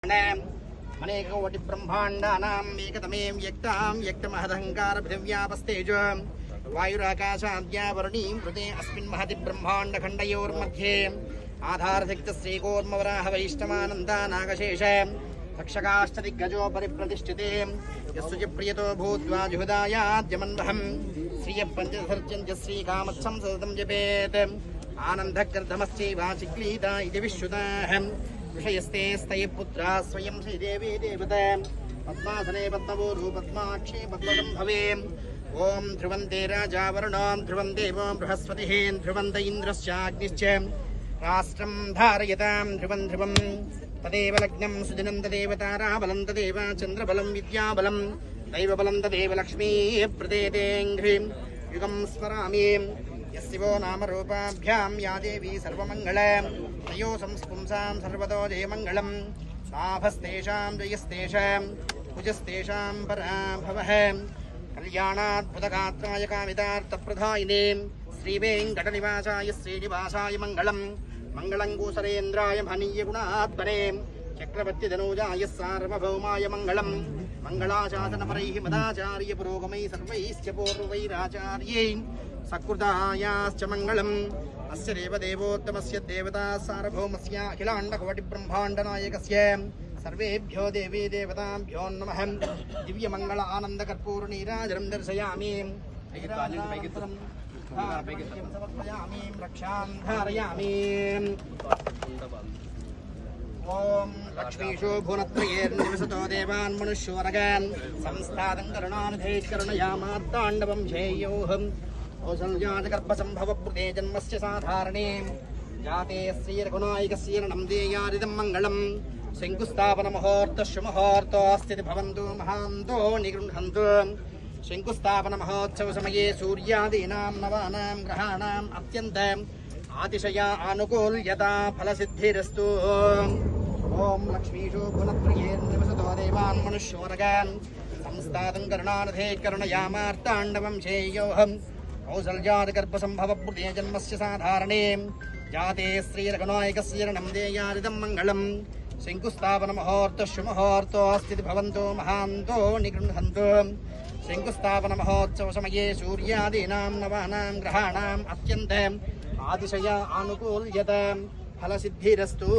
अनेकोटि ब्रह्माण्डानां एकतमें व्यक्तां व्यक्तमहदहंकार पृथिव्यापस्तेज वायुराकाशाद्या वरुणीं कृते अस्मिन् महति ब्रह्माण्डखण्डयोर्मध्ये आधारशक्त श्रीकोर्मवराह वैष्णवानन्दा नागशेष तक्षकाष्ठदिग्गजो परिप्रतिष्ठिते यस्सुचि प्रियतो भूत्वा जुहुदायाद्यमन्वहं श्रियपञ्चसर्जञ्च श्रीकामत्सं सततं जपेत् आनन्दकर्धमश्चैवाचिक्लीता इति विश्रुताः विषयस्ते स्तये पुत्रा स्वयं श्रीदेवी देवता पद्मासने पद्मवोरु पद्माक्षी पद्मसम्भवे ओं ध्रुवन्ते राजा वरुणो ध्रुवं देवो बृहस्पतिः ध्रुवन्त इन्द्रश्चाग्निश्च राष्ट्रं धारयतां ध्रुवं ध्रुवं तदेव लग्नं सुदिनं तदेव ताराबलं तदेव चन्द्रबलं विद्याबलं दैवबलं तदेव लक्ष्मीः प्रदेतेऽङ्घ्रिं युगं स्मरामि यस्यवो नामरूपाभ्यां या देवी सर्वमङ्गलं तयो संस्पुंसां सर्वतो जयमङ्गलं लाभस्तेषां जयस्तेषां कुजस्तेषां पराभवः कल्याणाद्भुतगात्राय कामितार्थप्रदायिने श्रीवेङ्कटनिवासाय श्रीनिवासाय मङ्गलं मङ्गलङ्कुशलेन्द्राय महनीयगुणात्मने चक्रवर्तिधनुजाय सार्वभौमाय मङ्गलं मङ्गलाशासनपरैः मदाचार्य पुरोगमैः सर्वैश्च पूर्वैराचार्यै सकृतायाश्च मङ्गलम् अस्य देवदेवोत्तमस्य देवता सार्वभौमस्य अखिलाण्डकोटिब्रह्माण्डनायकस्य सर्वेभ्यो देवी देवताभ्यो नमः दिव्यमङ्गल आनन्दकर्पूरनीराजनं दर्शयामि समर्पयामि रक्षां धारयामि ओम लक्ष्मीशो भुवनत्रयेर्निवसतो देवान् मनुष्योरगान् संस्थातं करुणानिधेः करुणयामात्ताण्डवं ध्येयोऽहम् कौसल्याजगर्भसम्भवभृते जन्मस्य साधारणे जाते श्रीरघुनायकस्य नमदेयारिदं मङ्गलम् शङ्कुस्थापनमुहूर्तशुमुहूर्तोऽस्ति भवन्तु महान्तो निगृह्णन्तु शङ्कुस्थापनमहोत्सवसमये सूर्यादीनां नवानां ग्रहाणाम् अत्यन्तम् आतिशया आनुकूल्यता फलसिद्धिरस्तु ओं लक्ष्मीशो भुवनत्रयेर्निवसतो देवान् मनुष्योरगान् संस्थातं करुणानिधेः करुणयामार्ताण्डवं श्रेयोऽहम् कौसल्यादिगर्भसम्भवभृते जन्मस्य साधारणे जाते श्रीरघुनायकस्य नमदेयारिदं मङ्गलम् शङ्कुस्थापनमुहूर्तशुमुहूर्तोऽस्ति भवन्तो महान्तो निगृह्णन्तु शङ्कुस्थापनमहोत्सवसमये सूर्यादीनां नवानां ग्रहाणाम् अत्यन्तम् आतिशय आनुकूल्यत फलसिद्धिरस्तु।